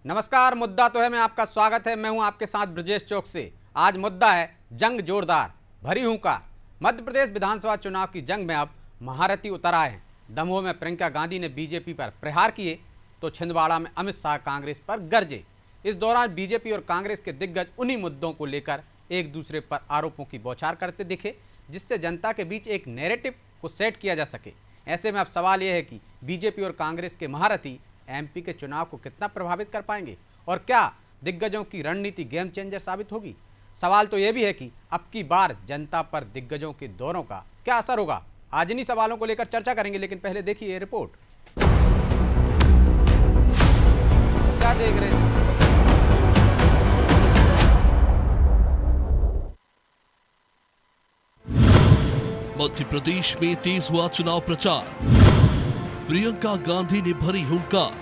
नमस्कार। मुद्दा तो है मैं आपका स्वागत है। मैं हूं आपके साथ ब्रजेश चौक से। आज मुद्दा है जंग जोरदार भरी हुंकार। मध्य प्रदेश विधानसभा चुनाव की जंग में अब महारथी उतर आए हैं। दमोह में प्रियंका गांधी ने बीजेपी पर प्रहार किए तो छिंदवाड़ा में अमित शाह कांग्रेस पर गरजे। इस दौरान बीजेपी और कांग्रेस के दिग्गज उन्हीं मुद्दों को लेकर एक दूसरे पर आरोपों की बौछार करते दिखे, जिससे जनता के बीच एक नैरेटिव को सेट किया जा सके। ऐसे में अब सवाल यह है कि बीजेपी और कांग्रेस के महारथी एमपी के चुनाव को कितना प्रभावित कर पाएंगे और क्या दिग्गजों की रणनीति गेम चेंजर साबित होगी। सवाल तो यह भी है कि अब की बार जनता पर दिग्गजों के दौरों का क्या असर होगा। आज इन्हीं सवालों को लेकर चर्चा करेंगे, लेकिन पहले देखिए ये रिपोर्ट। क्या देख रहे थे? मध्य प्रदेश में तेज हुआ चुनाव प्रचार। प्रियंका गांधी ने भरी हुंकार।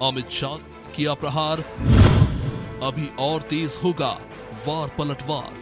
अमित शाह किया प्रहार। अभी और तेज होगा वार पलटवार।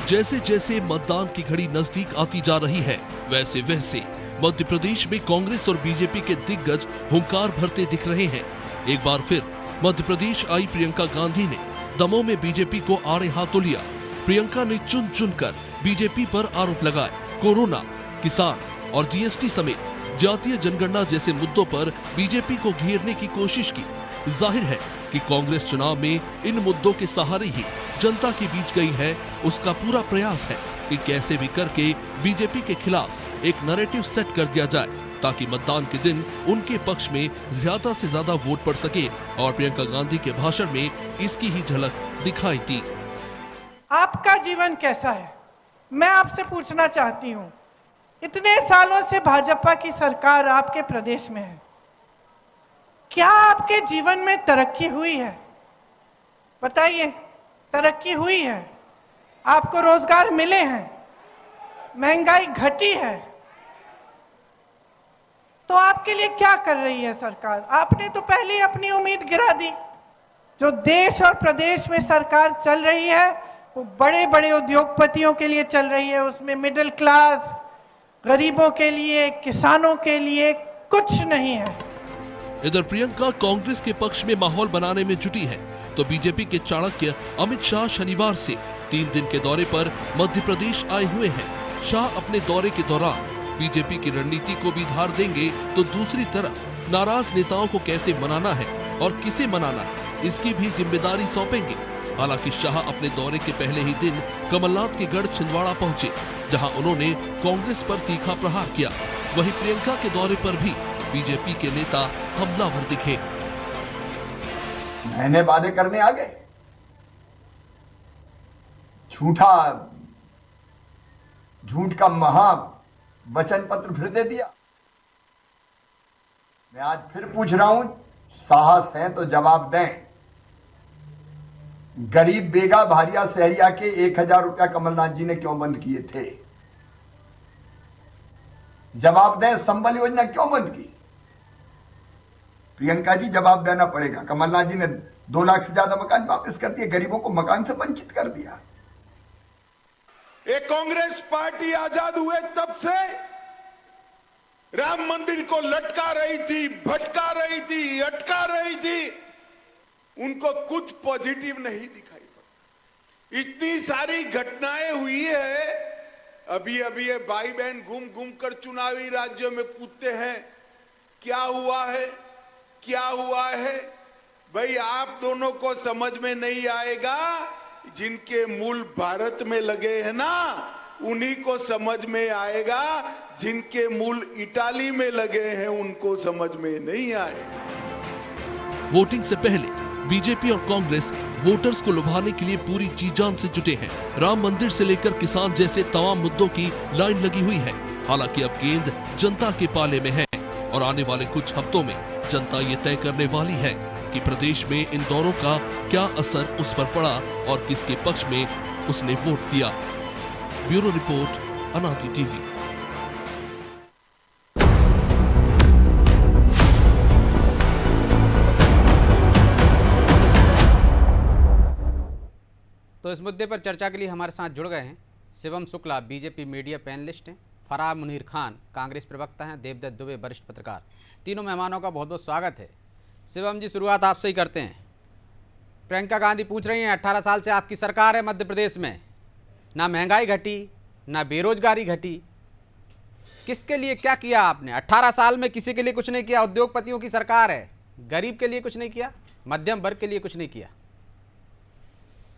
जैसे जैसे मतदान की घड़ी नजदीक आती जा रही है, वैसे वैसे मध्य प्रदेश में कांग्रेस और बीजेपी के दिग्गज हुंकार भरते दिख रहे हैं। एक बार फिर मध्य प्रदेश आई प्रियंका गांधी ने दमोह में बीजेपी को आड़े हाथों लिया। प्रियंका ने चुन चुनकर बीजेपी पर आरोप लगाए। कोरोना, किसान और जीएसटी समेत जातीय जनगणना जैसे मुद्दों पर बीजेपी को घेरने की कोशिश की। जाहिर है कि कांग्रेस चुनाव में इन मुद्दों के सहारे ही जनता के बीच गई है। उसका पूरा प्रयास है कि कैसे भी करके बीजेपी के खिलाफ एक नैरेटिव सेट कर दिया जाए, ताकि मतदान के दिन उनके पक्ष में ज्यादा से ज्यादा वोट पड़ सके। और प्रियंका गांधी के भाषण में इसकी ही झलक दिखाई दी। आपका जीवन कैसा है, मैं आपसे पूछना चाहती हूँ। इतने सालों से भाजपा की सरकार आपके प्रदेश में है, क्या आपके जीवन में तरक्की हुई है? बताइए, तरक्की हुई है? आपको रोजगार मिले हैं? महंगाई घटी है? तो आपके लिए क्या कर रही है सरकार? आपने तो पहले ही अपनी उम्मीद गिरा दी। जो देश और प्रदेश में सरकार चल रही है वो बड़े बड़े उद्योगपतियों के लिए चल रही है। उसमें मिडिल क्लास, गरीबों के लिए, किसानों के लिए कुछ नहीं है। इधर प्रियंका कांग्रेस के पक्ष में माहौल बनाने में जुटी है, तो बीजेपी के चाणक्य अमित शाह शनिवार से 3 दिन के दौरे पर मध्य प्रदेश आए हुए हैं। शाह अपने दौरे के दौरान बीजेपी की रणनीति को भी धार देंगे, तो दूसरी तरफ नाराज नेताओं को कैसे मनाना है और किसे मनाना है, इसकी भी जिम्मेदारी सौंपेंगे। हालांकि शाह अपने दौरे के पहले ही दिन कमलनाथ के गढ़ छिंदवाड़ा पहुंचे, जहां उन्होंने कांग्रेस पर तीखा प्रहार किया। वहीं प्रियंका के दौरे पर भी बीजेपी के नेता हमलावर दिखे। नए वादे करने आ गए, झूठ का महा वचन पत्र फिर दे दिया। मैं आज फिर पूछ रहा हूं, साहस है तो जवाब दें। गरीब बेगा भारिया शहरिया के 1000 रुपया कमलनाथ जी ने क्यों बंद किए थे? जवाब दें। संबल योजना क्यों बंद की? प्रियंका जी, जवाब देना पड़ेगा। कमलनाथ जी ने 2 लाख से ज्यादा मकान वापस कर दिए, गरीबों को मकान से वंचित कर दिया। ये कांग्रेस पार्टी आजाद हुए तब से राम मंदिर को लटका रही थी, भटका रही थी, अटका रही थी। उनको कुछ पॉजिटिव नहीं दिखाई पड़ता। इतनी सारी घटनाएं हुई है। अभी अभी ये भाई बहन घूम घूम कर चुनावी राज्यों में कूदते हैं। क्या हुआ है, क्या हुआ है? भाई, आप दोनों को समझ में नहीं आएगा। जिनके मूल भारत में लगे हैं ना, उन्हीं को समझ में आएगा। जिनके मूल इटाली में लगे हैं उनको समझ में नहीं आएगा। वोटिंग से पहले बीजेपी और कांग्रेस वोटर्स को लुभाने के लिए पूरी जी जान से जुटे हैं। राम मंदिर से लेकर किसान जैसे तमाम मुद्दों की लाइन लगी हुई है। हालांकि अब गेंद जनता के पाले में है और आने वाले कुछ हफ्तों में जनता ये तय करने वाली है कि प्रदेश में इन दौरों का क्या असर उस पर पड़ा और किसके पक्ष में उसने वोट दिया। ब्यूरो रिपोर्ट, अनादि टीवी। तो इस मुद्दे पर चर्चा के लिए हमारे साथ जुड़ गए हैं Shivam Shukla, BJP media panelist हैं, फराह मुनीर खान, कांग्रेस प्रवक्ता हैं, देवदत्त दुबे, वरिष्ठ पत्रकार। तीनों मेहमानों का बहुत बहुत स्वागत है। शिवम जी, शुरुआत आपसे ही करते हैं। प्रियंका गांधी पूछ रही हैं 18 साल से आपकी सरकार है मध्य प्रदेश में, ना महंगाई घटी ना बेरोजगारी घटी, किसके लिए क्या किया आपने? 18 साल में किसी के लिए कुछ नहीं किया। उद्योगपतियों की सरकार है, गरीब के लिए कुछ नहीं किया, मध्यम वर्ग के लिए कुछ नहीं किया।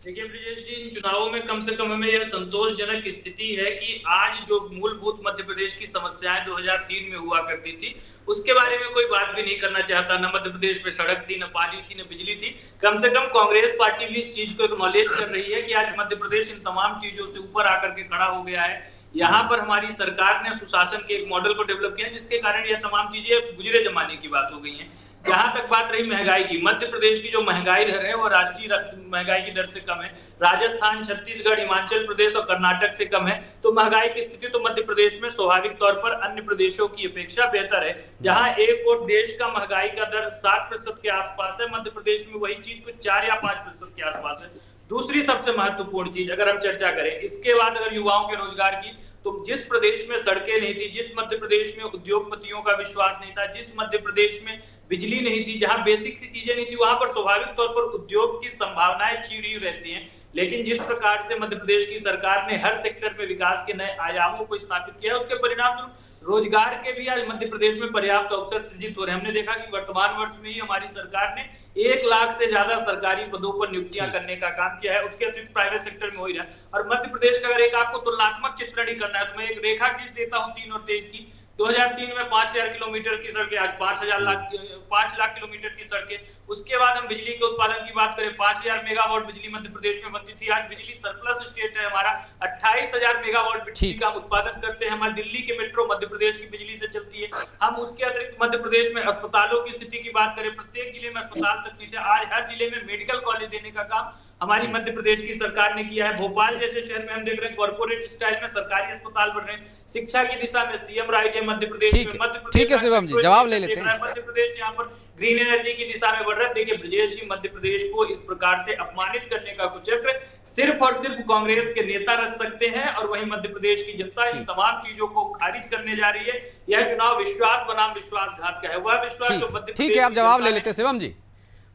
देखिए ब्रिजेश जी, इन चुनावों में कम से कम हमें यह संतोषजनक स्थिति है कि आज जो मूलभूत मध्य प्रदेश की समस्याएं 2003 में हुआ करती थी उसके बारे में कोई बात भी नहीं करना चाहता। न मध्य प्रदेश में सड़क थी, न पानी थी, न बिजली थी। कम से कम कांग्रेस पार्टी भी इस चीज को एक्नॉलेज कर रही है कि आज मध्य प्रदेश इन तमाम चीजों से ऊपर आकर के खड़ा हो गया है। यहाँ पर हमारी सरकार ने सुशासन के एक मॉडल को डेवलप किया जिसके कारण यह तमाम चीजें गुजरे जमाने की बात हो गई है। जहां तक बात रही महंगाई की, मध्य प्रदेश की जो महंगाई दर है वो राष्ट्रीय महंगाई की दर से कम है। राजस्थान, छत्तीसगढ़, हिमाचल प्रदेश और कर्नाटक से कम है। तो महंगाई की स्थिति तो मध्य प्रदेश में स्वाभाविक तौर पर अन्य प्रदेशों की अपेक्षा बेहतर है। जहां एक और देश का महंगाई का दर 7% के आसपास है, मध्य प्रदेश में वही चीज कुछ 4 या 5% के आसपास है। दूसरी सबसे महत्वपूर्ण चीज अगर हम चर्चा करें इसके बाद अगर युवाओं के रोजगार की, तो जिस प्रदेश में सड़कें नहीं थी, जिस मध्य प्रदेश में उद्योगपतियों का विश्वास नहीं था, जिस मध्य प्रदेश में बिजली नहीं थी, जहां बेसिक सी चीजें नहीं थी, वहां पर स्वाभाविक तौर पर उद्योग की संभावनाएं छिड़ी रहती हैं। लेकिन जिस प्रकार से मध्य प्रदेश की सरकार ने हर सेक्टर में विकास के नए आयामों को स्थापित किया है, उसके परिणाम स्वरूप रोजगार के भी आज मध्य प्रदेश में पर्याप्त अवसर सृजित हो रहे हैं। हमने देखा कि वर्तमान वर्ष में ही हमारी सरकार ने 1 लाख से ज्यादा सरकारी पदों पर नियुक्तियां करने का काम किया है। उसके अतिरिक्त प्राइवेट सेक्टर में हो ही रहा है। और मध्य प्रदेश का अगर एक आपको तुलनात्मक चित्रण ही करना है तो मैं एक रेखा खींच देता हूँ 3 और 23 की। 2003 में 5000 किलोमीटर की सड़कें, आज 5 लाख किलोमीटर की सड़कें। उसके बाद हम बिजली के उत्पादन की बात करें, 5000 मेगावाट बिजली मध्य प्रदेश में बनती थी, आज बिजली सरप्लस स्टेट है हमारा। 28000 मेगावाट बिजली का उत्पादन करते हैं। हमारी दिल्ली के मेट्रो मध्य प्रदेश की बिजली से चलती है। हम उसके अतिरिक्त मध्य प्रदेश में अस्पतालों की स्थिति की बात करें, प्रत्येक जिले में अस्पताल तक नहीं थे, आज हर जिले में मेडिकल कॉलेज देने का काम हमारी मध्य प्रदेश की सरकार ने किया है। भोपाल जैसे शहर में हम देख रहे हैं कॉर्पोरेट स्टाइल में सरकारी अस्पताल बन रहे हैं। शिक्षा की दिशा में सीएम राइज है मध्य प्रदेश में। ठीक है शिवम जी, जवाब ले लेते हैं। मध्य प्रदेश यहाँ पर ग्रीन एनर्जी की दिशा में बढ़ रहा है। देखिए ब्रजेश जी, मध्य प्रदेश को इस प्रकार से अपमानित करने का कुचक्र सिर्फ और सिर्फ कांग्रेस के नेता रच सकते हैं, और वहीं मध्य प्रदेश की जनता इन तमाम चीजों को खारिज करने जा रही है। यह चुनाव विश्वास बनाम विश्वासघात का है। वह विश्वास जो मध्य ठीक है, आप जवाब ले लेते हैं शिवम जी।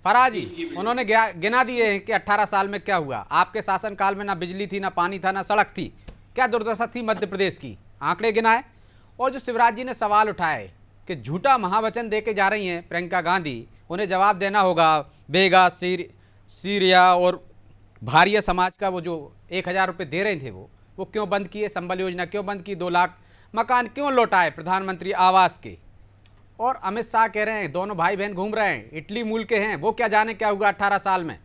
फराज जी, उन्होंने गिना दिए हैं कि 18 साल में क्या हुआ। आपके शासनकाल में ना बिजली थी, ना पानी था, ना सड़क थी। क्या दुर्दशा थी मध्य प्रदेश की, आंकड़े गिनाए। और जो शिवराज जी ने सवाल उठाए कि झूठा महावचन दे के जा रही हैं प्रियंका गांधी, उन्हें जवाब देना होगा। बेगा, सीरिया और भारिया समाज का वो जो 1000 रुपये दे रहे थे वो क्यों बंद किए? संबल योजना क्यों बंद की? 2 लाख मकान क्यों लौटाए प्रधानमंत्री आवास के? और अमित शाह कह रहे हैं दोनों भाई बहन घूम रहे हैं, इटली मूल के हैं, वो क्या जाने क्या हुआ 18 साल में।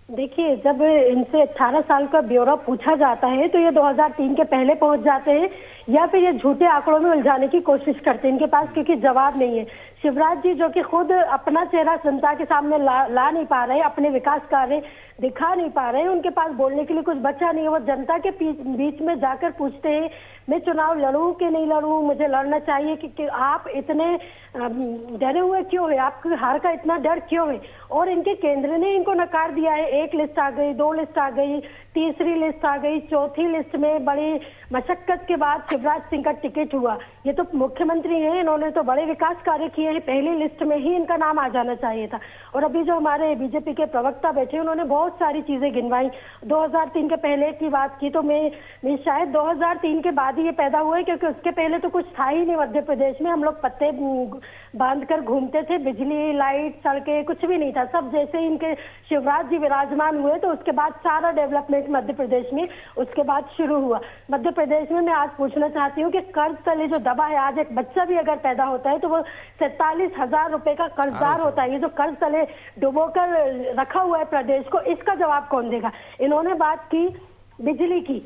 देखिए, जब इनसे 18 साल का ब्यौरा पूछा जाता है तो ये 2003 के पहले पहुंच जाते हैं या फिर ये झूठे आंकड़ों में उलझाने की कोशिश करते हैं। इनके पास क्योंकि जवाब नहीं है। शिवराज जी जो कि खुद अपना चेहरा जनता के सामने ला नहीं पा रहे, अपने विकास कार्य दिखा नहीं पा रहे हैं, उनके पास बोलने के लिए कुछ बचा नहीं है। वो जनता के बीच में जाकर पूछते हैं मैं चुनाव लड़ूं कि नहीं लड़ूं, मुझे लड़ना चाहिए कि आप इतने डरे हुए क्यों है, आपकी हार का इतना डर क्यों है। और इनके केंद्र ने इनको नकार दिया है। 1 लिस्ट आ गई, 2 लिस्ट आ गई, तीसरी लिस्ट आ गई, चौथी लिस्ट में बड़ी मशक्कत के बाद शिवराज सिंह का टिकट हुआ। ये तो मुख्यमंत्री हैं, इन्होंने तो बड़े विकास कार्य किए हैं, पहली लिस्ट में ही इनका नाम आ जाना चाहिए था। और अभी जो हमारे बीजेपी के प्रवक्ता बैठे उन्होंने बहुत सारी चीजें गिनवाई। 2003 के पहले की बात की तो मैं शायद 2003 के बाद ही ये पैदा हुए, क्योंकि उसके पहले तो कुछ था ही नहीं मध्य प्रदेश में। हम लोग पत्ते बांध कर घूमते थे, बिजली, लाइट, सड़कें कुछ भी नहीं था। सब जैसे इनके शिवराज जी विराजमान हुए तो उसके बाद सारा डेवलपमेंट मध्य प्रदेश में उसके बाद शुरू हुआ। मध्य प्रदेश में मैं आज पूछना चाहती हूँ कि कर्ज तले जो दबा है, आज एक बच्चा भी अगर पैदा होता है तो वो 47,000 रुपए का कर्जदार होता है। ये जो कर्ज तले डुबोकर रखा हुआ है प्रदेश को, इसका जवाब कौन देगा। इन्होंने बात की बिजली की।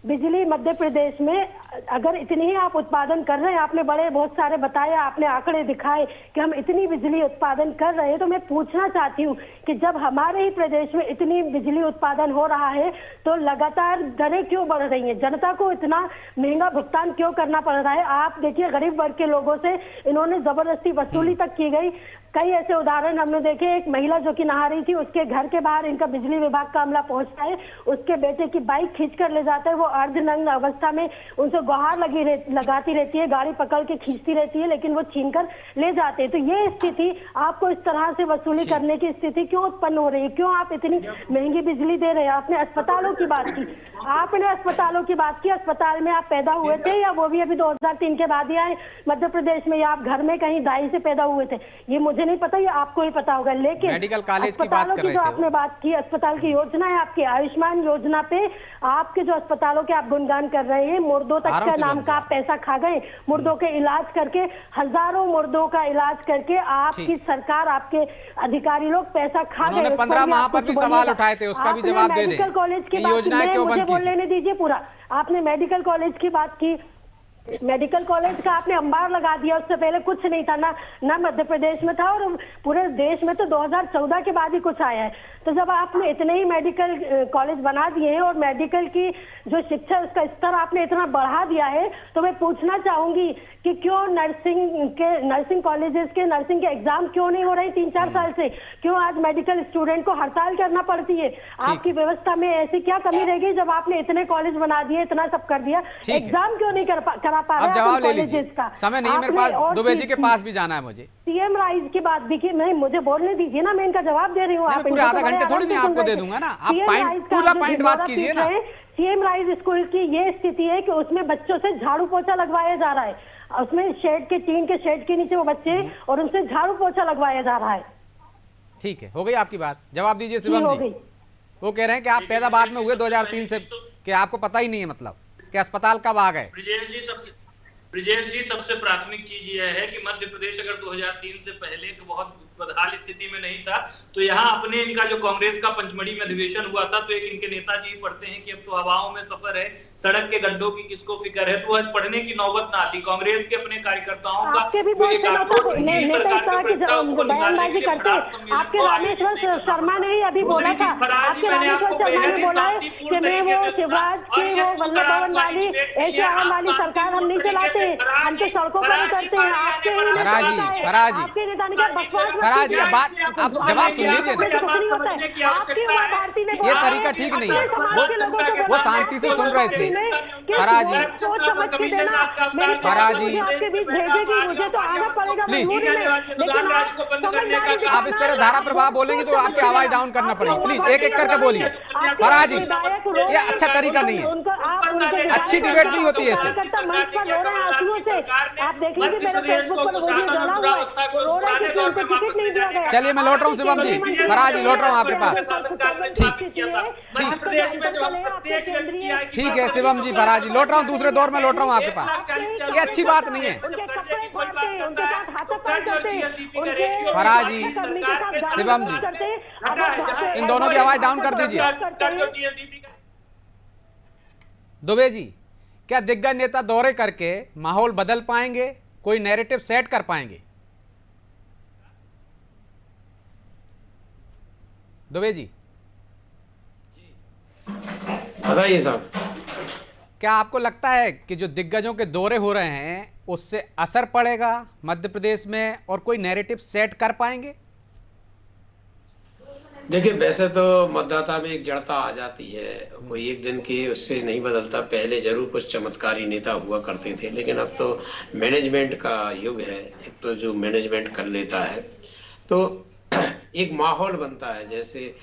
बिजली मध्य प्रदेश में अगर इतनी ही आप उत्पादन कर रहे हैं, आपने बड़े बहुत सारे बताया, आपने आंकड़े दिखाए कि हम इतनी बिजली उत्पादन कर रहे हैं, तो मैं पूछना चाहती हूँ कि जब हमारे ही प्रदेश में इतनी बिजली उत्पादन हो रहा है तो लगातार दरें क्यों बढ़ रही हैं, जनता को इतना महंगा भुगतान क्यों करना पड़ रहा है। आप देखिए गरीब वर्ग के लोगों से इन्होंने जबरदस्ती वसूली तक की गई। कई ऐसे उदाहरण हमने देखे। एक महिला जो कि नहा रही थी, उसके घर के बाहर इनका बिजली विभाग का अमला पहुंचता है, उसके बेटे की बाइक खींचकर ले जाता है। वो अर्धनग्न अवस्था में उनसे गुहार लगाती रहती है, गाड़ी पकड़ के खींचती रहती है, लेकिन वो छीनकर ले जाते हैं। तो ये स्थिति, आपको इस तरह से वसूली करने की स्थिति क्यों उत्पन्न हो रही है? क्यों आप इतनी महंगी बिजली दे रहे हैं? आपने अस्पतालों की बात की, आपने अस्पतालों की बात की। अस्पताल में आप पैदा हुए थे या वो भी अभी 2003 के बाद ही आए मध्य प्रदेश में, या आप घर में कहीं दाई से पैदा हुए थे? ये मुझे नहीं पता, ये आपको ही पता होगा। लेकिन मेडिकल कॉलेज की बात अस्पतालों कर की रहे जो थे, आपने बात की, अस्पताल की योजना है आपकी, आयुष्मान योजना पे आपके जो अस्पतालों के आप गुणगान कर रहे हैं, मुर्दों तक का नाम का आप पैसा खा गए। मुर्दों के इलाज करके, हजारों मुर्दों का इलाज करके आपकी सरकार, आपके अधिकारी लोग पैसा खा गए। 15 माह पर भी सवाल उठाए थे, उसका भी जवाब दे दें। मेडिकल कॉलेज की योजना क्यों बंद की? बोल लेने दीजिए पूरा। आपने मेडिकल कॉलेज की बात की, मेडिकल कॉलेज का आपने अंबार लगा दिया। उससे पहले कुछ नहीं था, ना मध्य प्रदेश में था, और पूरे देश में तो 2014 के बाद ही कुछ आया है। तो जब आपने इतने ही मेडिकल कॉलेज बना दिए हैं और मेडिकल की जो शिक्षा उसका स्तर आपने इतना बढ़ा दिया है, तो मैं पूछना चाहूंगी कि क्यों नर्सिंग कॉलेजेस के नर्सिंग के एग्जाम क्यों नहीं हो रहे 3-4 साल से? क्यों आज मेडिकल स्टूडेंट को हड़ताल करना पड़ती है? आपकी व्यवस्था में ऐसी क्या कमी रह गई जब आपने इतने कॉलेज बना दिए, इतना सब कर दिया, एग्जाम क्यों नहीं करा पा रहे? अब जवाब ले लीजिए, समय नहीं मेरे पास, दुबे जी के पास भी जाना है मुझे। सीएम राइज की बात भी की, मुझे बोलने दीजिए ना, मैं इनका जवाब दे रही हूँ। आप पूरे आधा घंटे थोड़ी नहीं आपको दे दूंगा ना, आप पूरा पॉइंट बात कीजिए ना। सीएम राइज स्कूल की ये स्थिति है कि उसमें बच्चों से झाड़ू पोछा लगवाया जा रहा है। उसमें टीन के शेड के नीचे वो बच्चे, और उनसे झाड़ू पोछा लगवाया जा रहा है। ठीक है, हो गई आपकी बात, जवाब दीजिए शिवम जी। वो कह रहे हैं कि आप पैदा बाद में हुए 2003 से, कि आपको पता ही नहीं है, मतलब कि अस्पताल कब आ गए? ब्रिजेश जी, सबसे प्राथमिक चीज यह है कि मध्य प्रदेश अगर 2003 से पहले एक बहुत बदहाल स्थिति में नहीं था, तो यहाँ अपने इनका जो कांग्रेस का पंचमढ़ी में अधिवेशन हुआ था, तो एक इनके नेताजी पढ़ते हैं कि अब तो हवाओं में सफर है, सड़क के गड्ढों की किसको फिक्र है। तो आज पढ़ने की नौबत ना आती। कांग्रेस के अपने कार्यकर्ताओं का आपके भी बोलते बयानबाजी करते। आपके रामेश्वर शर्मा ने ही अभी बोला था, आपके रामेश्वर शर्मा ने बोला है कि मैं वो शिवराज की वो वल्लभ भवन वाली ऐसे आम वाली सरकार हम नहीं चलाते, हम तो सड़कों पर उतरते हैं। आपके नेता ने क्या बकवास? फराजी, आप जवाब सुन लीजिए ना, ये तरीका ठीक नहीं है। वो शांति से सुन रहे थे। फराजी, प्लीज, आप इस तरह धारा प्रभाव बोलेंगे तो आपकी आवाज डाउन करना पड़ेगी। प्लीज एक एक करके बोलिए। फराजी, ये अच्छा तरीका नहीं है, अच्छी डिबेट नहीं होती है ऐसे। आप देखेंगे मेरे फेसबुक पर वीडियो डाला हुआ है, रो रहे थे कि उनको टिकट नहीं दिया गया। चलिए मैं लौट रहा हूँ शिवम जी, फराजी लौट रहा हूँ आपके पास। ठीक है शिवम जी, फराजी लौट रहा हूँ, दूसरे दौर में लौट रहा हूँ आपके पास। ये अच्छी बात नहीं है। फराजी, शिवम जी, इन दोनों की आवाज डाउन कर दीजिए। दुबे जी, क्या दिग्गज नेता दौरे करके माहौल बदल पाएंगे, कोई नैरेटिव सेट कर पाएंगे? दुबे जी बताइए साहब। क्या आपको लगता है कि जो दिग्गजों के दौरे हो रहे हैं उससे असर पड़ेगा मध्य प्रदेश में, और कोई नैरेटिव सेट कर पाएंगे? देखिए, वैसे तो मतदाता में एक जड़ता आ जाती है, कोई एक दिन के उससे नहीं बदलता। पहले जरूर कुछ चमत्कारी नेता हुआ करते थे, लेकिन अब तो मैनेजमेंट का युग है। एक तो जो मैनेजमेंट कर लेता है तो एक माहौल बनता है। जैसे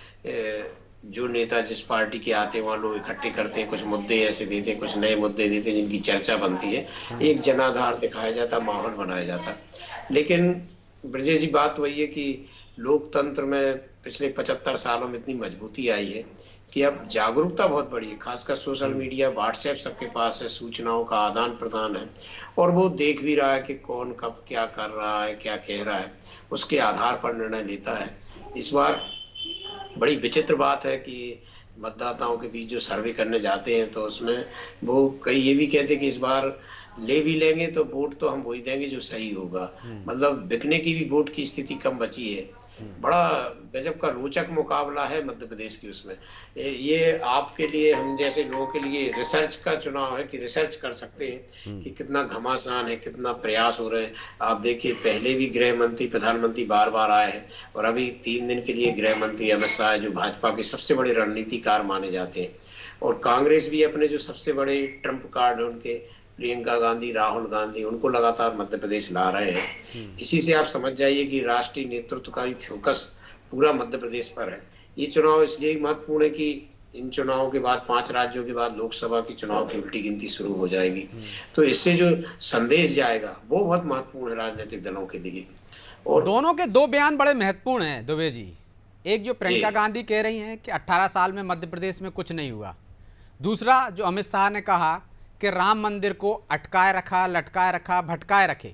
जो नेता जिस पार्टी के आते हैं वहाँ लोग इकट्ठे करते हैं, कुछ मुद्दे ऐसे देते हैं, कुछ नए मुद्दे देते हैं जिनकी चर्चा बनती है, एक जनाधार दिखाया जाता, माहौल बनाया जाता। लेकिन ब्रजेश जी, बात वही है कि लोकतंत्र में पिछले 75 सालों में इतनी मजबूती आई है कि अब जागरूकता बहुत बड़ी है। खासकर सोशल मीडिया, व्हाट्सएप सबके पास है, सूचनाओं का आदान प्रदान है, और वो देख भी रहा है कि कौन कब क्या कर रहा है, क्या कह रहा है, उसके आधार पर निर्णय लेता है। इस बार बड़ी विचित्र बात है कि मतदाताओं के बीच जो सर्वे करने जाते हैं तो उसमें वो कई ये भी कहते हैं कि इस बार ले भी लेंगे तो वोट तो हम वही देंगे जो सही होगा। मतलब बिकने की भी वोट की स्थिति कम बची है। बड़ा गजब का रोचक मुकाबला है मध्य प्रदेश की। उसमें ये आपके लिए, हम जैसे लोगों के लिए रिसर्च का चुनाव है कि रिसर्च कर सकते हैं कि कितना घमासान है, कितना प्रयास हो रहे हैं। आप देखिए, पहले भी गृह मंत्री, प्रधानमंत्री बार बार आए हैं, और अभी 3 दिन के लिए गृह मंत्री अमित शाह, जो भाजपा के सबसे बड़े रणनीतिकार माने जाते हैं, और कांग्रेस भी अपने जो सबसे बड़े ट्रम्प कार्ड उनके प्रियंका गांधी, राहुल गांधी, उनको लगातार मध्य प्रदेश ला रहे हैं। इसी से आप समझ जाइए कि राष्ट्रीय नेतृत्व का भी फोकस पूरा मध्य प्रदेश पर है। ये चुनाव इसलिए महत्वपूर्ण है कि इन चुनावों के बाद 5 राज्यों के बाद लोकसभा की चुनाव की उल्टी गिनती शुरू हो जाएगी। तो इससे जो संदेश जाएगा वो बहुत महत्वपूर्ण है राजनीतिक दलों के लिए। और दोनों के 2 बयान बड़े महत्वपूर्ण हैं दुबे जी। एक जो प्रियंका गांधी कह रही हैं कि 18 साल में मध्य प्रदेश में कुछ नहीं हुआ। दूसरा जो अमित शाह ने कहा कि राम मंदिर को अटकाए रखा, लटकाए रखा, भटकाए रखे।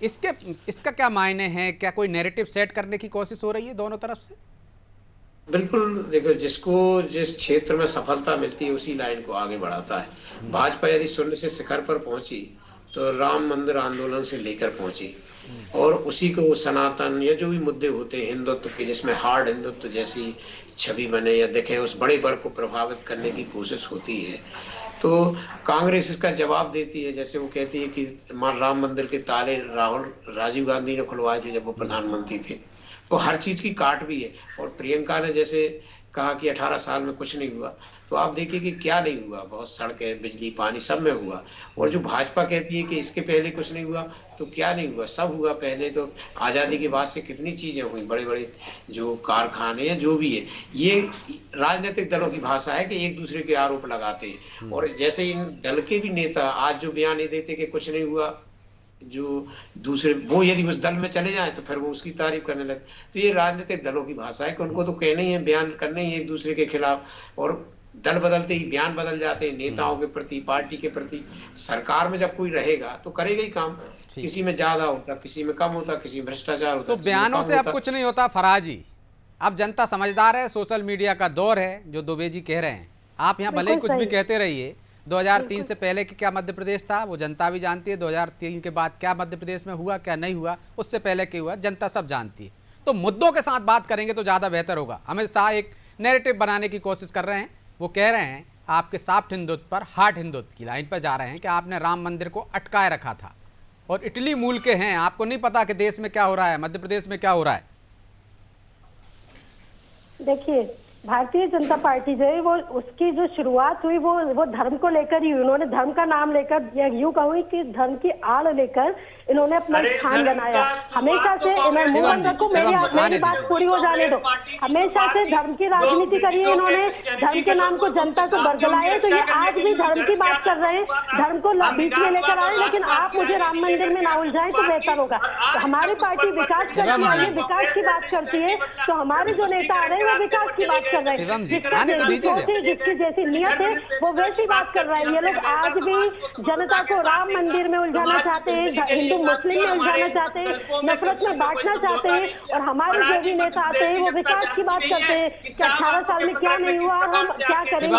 इसका क्या मायने हैं? क्या कोई नैरेटिव सेट करने की कोशिश हो रही है दोनों तरफ से? बिल्कुल, देखो, जिसको जिस क्षेत्र में सफलता मिलती है उसी लाइन को आगे बढ़ाता है। भाजपा यदि शून्य से शिखर पर पहुंची तो राम मंदिर आंदोलन से लेकर पहुंची, और उसी को सनातन या जो भी मुद्दे होते हैं हिंदुत्व के, जिसमें हार्ड हिंदुत्व जैसी छवि बने या दिखे, उस बड़े वर्ग को प्रभावित करने की कोशिश होती है। तो कांग्रेस इसका जवाब देती है, जैसे वो कहती है कि राम मंदिर के ताले राजीव गांधी ने खुलवाए थे जब वो प्रधानमंत्री थे। तो हर चीज की काट भी है। और प्रियंका ने जैसे कहा कि 18 साल में कुछ नहीं हुआ, तो आप देखिए कि क्या नहीं हुआ, बहुत सड़कें, बिजली, पानी सब में हुआ। और जो भाजपा कहती है कि इसके पहले कुछ नहीं हुआ, तो क्या नहीं हुआ, सब हुआ। पहले तो आजादी के बाद से कितनी चीजें हुई, बड़े बड़े जो कारखाने या जो भी है। ये राजनीतिक दलों की भाषा है कि एक दूसरे के आरोप लगाते हैं। और जैसे इन दल के भी नेता आज जो बयान देते कि कुछ नहीं हुआ, जो दूसरे वो यदि उस दल में चले जाएं तो फिर वो उसकी तारीफ करने लगे। तो ये राजनीतिक दलों की भाषा है कि उनको तो कहना ही है, बयान करने ही एक दूसरे के खिलाफ, और दल बदलते ही बयान बदल जाते हैं नेताओं के प्रति, पार्टी के प्रति। सरकार में जब कोई रहेगा तो करेगा ही काम, किसी में ज्यादा होता, किसी में कम होता, किसी में भ्रष्टाचार होता। तो बयानों से अब कुछ नहीं होता फराजी। अब जनता समझदार है, सोशल मीडिया का दौर है, जो दुबे जी कह रहे हैं। आप यहाँ भले ही कुछ भी कहते रहिए, 2003 से पहले कि क्या मध्य प्रदेश था वो जनता भी जानती है, 2003 के बाद क्या मध्य प्रदेश में हुआ, क्या नहीं हुआ, उससे पहले क्या हुआ, जनता सब जानती है। तो मुद्दों के साथ बात करेंगे तो ज़्यादा बेहतर होगा। अमित शाह एक नैरेटिव बनाने की कोशिश कर रहे हैं। वो कह रहे हैं आपके सॉफ्ट हिंदुत्व पर हार्ड हिंदुत्व की लाइन पर जा रहे हैं कि आपने राम मंदिर को अटकाए रखा था, और इटली मूल के हैं, आपको नहीं पता कि देश में क्या हो रहा है, मध्य प्रदेश में क्या हो रहा है। देखिए, भारतीय जनता पार्टी जो है वो उसकी जो शुरुआत हुई वो धर्म को लेकर ही, उन्होंने धर्म का नाम लेकर, या यूं कहूँ कि धर्म की आड़ लेकर इन्होंने अपना स्थान बनाया। हमेशा से मेरी बात पूरी हो जाने दो। हमेशा से धर्म की राजनीति करी है इन्होंने, धर्म के नाम को जनता को बरगलाए। तो ये आज भी धर्म की बात कर रहे हैं, धर्म को बीच में लेकर आए। लेकिन आप मुझे राम मंदिर में ना उलझाएं तो बेहतर होगा। तो हमारी पार्टी विकास करती है, विकास की बात करती है, तो हमारे जो नेता आ रहे हैं वो विकास की बात कर रहे हैं। जिसकी जैसी नियत है वो वैसी बात कर रहा है। ये लोग आज भी जनता को राम मंदिर में उलझाना चाहते हैं, हिंदू मुस्लिम में उलझाना चाहते हैं, नफरत में बांटना चाहते हैं। और हमारे जो भी नेता आते हैं वो विकास की बात करते हैं कि 18 साल में क्या नहीं हुआ, हम क्या करेंगे,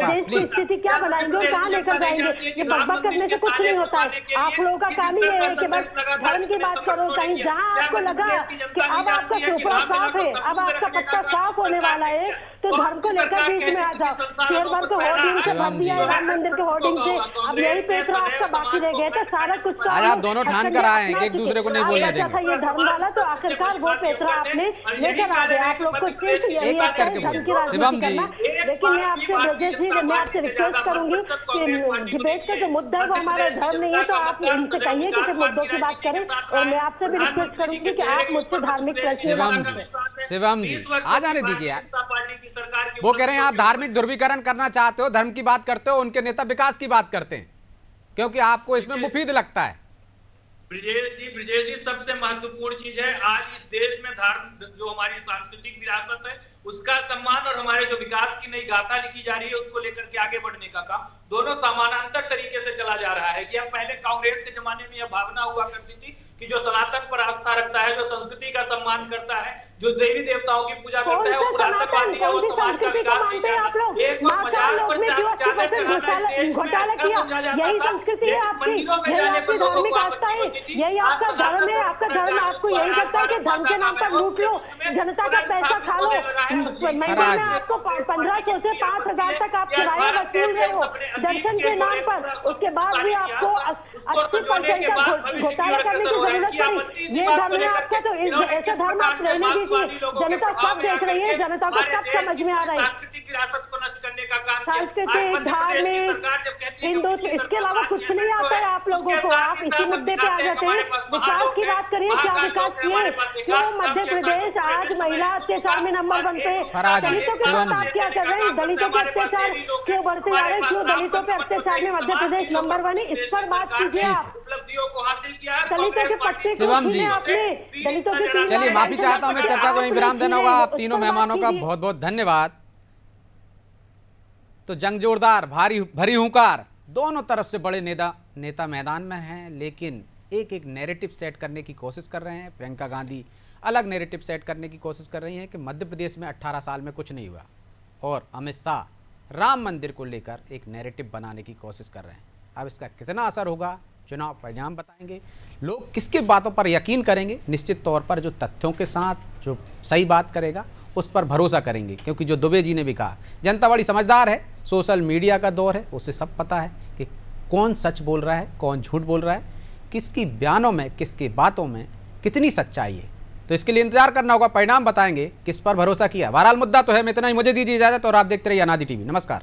देश की स्थिति क्या बनाएंगे और कहाँ लेकर जाएंगे। ये बकबक करने से कुछ नहीं होता है। आप लोगों का काम ही है कि बस धर्म की बात करो। कहीं जहाँ आपको लगा कि अब आपका सुपड़ा साफ है, अब आपका पत्ता साफ होने वाला है, तो धर्म को लेकर बीच में आ जाओ। शेर भर को होर्डिंग से भर दिया है, राम मंदिर के होर्डिंग से। अब यही पेटरा आपका बाकी रह गया था, सारा कुछ तो आज आप दोनों ठान कर आए हैं कि एक दूसरे को नहीं बोलने देंगे। ये धर्म वाला तो आखिरकार वो पेटरा आपने लेकर आ गए। आप लोग को सिर्फ यही आता है धर्म की राजनीति करना। लेकिन मैं आपसे ब्रजेश जी, मैं आपसे रिक्वेस्ट करूंगी कि डिबेट का जो मुद्दा है वो हमारा धर्म नहीं है, तो आप इनसे कहिए कि मुद्दों की बात करें। और मैं आपसे भी रिक्वेस्ट करूंगी कि आप मुझसे धार्मिक प्रश्न। शिवम जी आ जाने दीजिए यार। वो कह रहे हैं आप धार्मिक ध्रुवीकरण करना चाहते हो, धर्म की बात करते हो, उनके नेता विकास की बात करते हैं क्योंकि आपको इसमें मुफीद लगता है। ब्रिजेश जी सबसे महत्वपूर्ण चीज है आज इस देश में जो हमारी सांस्कृतिक विरासत है उसका सम्मान और हमारे जो विकास की नई गाथा लिखी जा रही है उसको लेकर के आगे बढ़ने का काम दोनों समानांतर तरीके से चला जा रहा है। कि अब पहले कांग्रेस के जमाने में यह भावना हुआ करती थी कि जो सनातन पर आस्था रखता है, जो संस्कृति का सम्मान करता है, जो देवी देवताओं की पूजा करता है वो पुरातनवादी है, वो समाज का विकास नहीं चाहता। एक और मजाक पर चादर चढ़ाना इस देश में अच्छा समझा जाता था। मंदिरों में जाने पर लोगों को आपत्ति होती थी। यही आपका धर्म है, आपका धर्म आपको यही कहता है कि धर्म के नाम पर लूट लो, जनता का पैसा खा लो। महीने में आपको 1500 से 5000 तक आप किराया वसूल रहे हो दर्शन के नाम पर, उसके बाद भी आपको 80% का घोटाला करने की जरूरत पड़ी। ये धर्म है आपका, तो ऐसा धर्म आप रहने दीजिए। जनता कब देख रही है, जनता को कब समझ में आ रहा है? सांस्कृतिक विरासत को नष्ट करने का काम सांस्कृतिक, धार्मिक, हिंदुत्व, इसके अलावा कुछ नहीं आता है आप लोगों को। आप इसी मुद्दे पे आ जाते हैं। विकास की बात करिए, क्या विकास किए? क्यों मध्य प्रदेश आज महिला अत्याचार में नंबर 1 पे? दलितों के साथ आप क्या कर रहे हैं? दलितों के अत्याचार क्यों बढ़ते जा रहे हैं? क्यों दलितों पे अत्याचार में मध्य प्रदेश नंबर 1 है? इस पर बात कीजिए आप। उपलब्धियों को हासिल किया दलितों के पट्टे शिवम जी, आपने दलितों के चलिए माफी चाहता हूं, मैं चर्चा को यहीं विराम देना होगा। आप तीनों मेहमानों का बहुत बहुत धन्यवाद। तो जंग जोरदार, भरी हुंकार, दोनों तरफ से बड़े नेता मैदान में हैं, लेकिन एक एक नैरेटिव सेट करने की कोशिश कर रहे हैं। प्रियंका गांधी अलग नैरेटिव सेट करने की कोशिश कर रही हैं कि मध्य प्रदेश में 18 साल में कुछ नहीं हुआ, और अमित शाह राम मंदिर को लेकर एक नैरेटिव बनाने की कोशिश कर रहे हैं। अब इसका कितना असर होगा, चुनाव परिणाम बताएंगे। लोग किसके बातों पर यकीन करेंगे, निश्चित तौर पर जो तथ्यों के साथ जो सही बात करेगा उस पर भरोसा करेंगे, क्योंकि जो दुबे जी ने भी कहा, जनता बड़ी समझदार है, सोशल मीडिया का दौर है, उसे सब पता है कि कौन सच बोल रहा है, कौन झूठ बोल रहा है, किसकी बयानों में, किसकी बातों में कितनी सच्चाई है। तो इसके लिए इंतजार करना होगा, परिणाम बताएंगे किस पर भरोसा किया। बहरहाल मुद्दा तो है, मैं इतना ही, मुझे दीजिए इजाजत और आप देखते रहिए अनादि टीवी। नमस्कार।